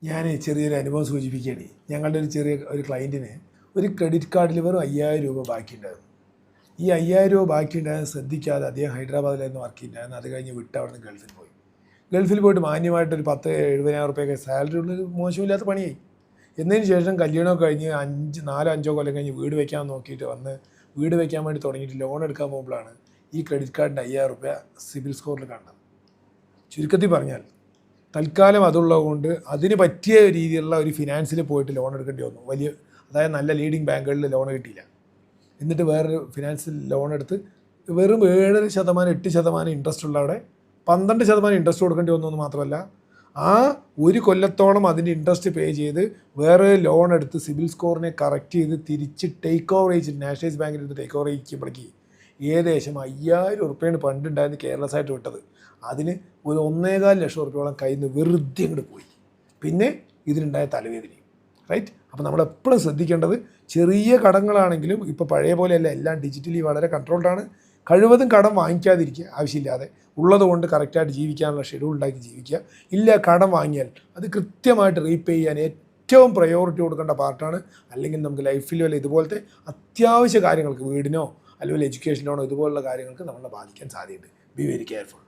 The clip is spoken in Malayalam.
ഞാൻ ചെറിയൊരു അനുഭവം സൂചിപ്പിക്കുകയാണ്. ഞങ്ങളുടെ ഒരു ക്ലയൻറ്റിന് ഒരു ക്രെഡിറ്റ് കാർഡിൽ വെറും 5000 രൂപ ബാക്കിയുണ്ടായിരുന്നു. ഈ 5000 രൂപ ബാക്കിയുണ്ടായത് ശ്രദ്ധിക്കാതെ അദ്ദേഹം ഹൈദരാബാദിലായിരുന്നു വർക്ക് ചെയ്യുന്നുണ്ടായിരുന്നു. അത് കഴിഞ്ഞ് വിട്ട് അവിടെ നിന്ന് ഗൾഫിൽ പോയി. ഗൾഫിൽ പോയിട്ട് മാന്യമായിട്ടൊരു 10,000-70,000 റുപ്യൊക്കെ സാലറി ഉള്ളൊരു മോശമില്ലാത്ത പണിയായി. എന്നതിന് ശേഷം കല്യാണമൊക്കെ കഴിഞ്ഞ് 4-5 കൊല്ലം കഴിഞ്ഞ് വീട് വയ്ക്കാൻ നോക്കിയിട്ട് വന്ന് വീട് വയ്ക്കാൻ വേണ്ടി തുടങ്ങിയിട്ട് ലോൺ എടുക്കാൻ പോകുമ്പോഴാണ് ഈ ക്രെഡിറ്റ് കാർഡിൻ്റെ 5000 രൂപ സിബിൽ സ്കോറിൽ കണ്ടത്. ചുരുക്കത്തിൽ പറഞ്ഞാൽ തൽക്കാലം അതുള്ളത് കൊണ്ട് അതിന് പറ്റിയ രീതിയിലുള്ള ഒരു ഫിനാൻസിൽ പോയിട്ട് ലോൺ എടുക്കേണ്ടി വന്നു. അതായത് നല്ല ലീഡിങ് ബാങ്കുകളിൽ ലോൺ കിട്ടിയില്ല. എന്നിട്ട് വേറൊരു ഫിനാൻസിൽ ലോൺ എടുത്ത് വെറും 7%, 8% ഇൻട്രസ്റ്റ് ഉള്ള അവിടെ 12% ഇൻട്രസ്റ്റ് കൊടുക്കേണ്ടി വന്നു എന്ന് മാത്രമല്ല, ആ ഒരു കൊല്ലത്തോളം അതിൻ്റെ ഇൻട്രസ്റ്റ് പേ ചെയ്ത് വേറെ ലോൺ എടുത്ത് സിബിൽ സ്കോറിനെ കറക്റ്റ് ചെയ്ത് തിരിച്ച് ടേക്ക് ഓവർ ചെയ്ത് നാഷണലൈസ് ബാങ്കിൽ നിന്ന് ടേക്ക് ഓവർ ചെയ്യിക്കുമ്പോഴേക്ക് ഏകദേശം 5000 റുപ്യാണ് പണ്ടുണ്ടായിരുന്നു കെയർലെസ് ആയിട്ട് വിട്ടത്. അതിന് ഒരു 1.25 ലക്ഷം റുപ്യോളം കയ്യിൽ നിന്ന് വെറുതെ അങ്ങോട്ട് പോയി. പിന്നെ ഇതിനുണ്ടായ തലവേദനയും. റൈറ്റ്. അപ്പോൾ നമ്മളെപ്പോഴും ശ്രദ്ധിക്കേണ്ടത് ചെറിയ കടങ്ങളാണെങ്കിലും ഇപ്പോൾ പഴയ പോലെയല്ല, എല്ലാം ഡിജിറ്റലി വളരെ കൺട്രോൾഡാണ്. കഴിവതും കടം വാങ്ങിക്കാതിരിക്കുക ആവശ്യമില്ലാതെ. ഉള്ളതുകൊണ്ട് കറക്റ്റായിട്ട് ജീവിക്കാനുള്ള ഷെഡ്യൂൾ ഉണ്ടാക്കി ജീവിക്കുക. ഇല്ല, കടം വാങ്ങിയാൽ അത് കൃത്യമായിട്ട് റീപേ ചെയ്യാൻ ഏറ്റവും പ്രയോറിറ്റി കൊടുക്കേണ്ട പാർട്ടാണ്. അല്ലെങ്കിൽ നമുക്ക് ലൈഫിൽ വല്ല ഇതുപോലത്തെ അത്യാവശ്യ കാര്യങ്ങൾക്ക്, വീടിനോ അല്ലെങ്കിൽ എഡ്യൂക്കേഷനോണോ ഇതുപോലുള്ള കാര്യങ്ങൾക്ക് നമ്മളെ ബാധിക്കാൻ സാധ്യതയുണ്ട്. Be very careful.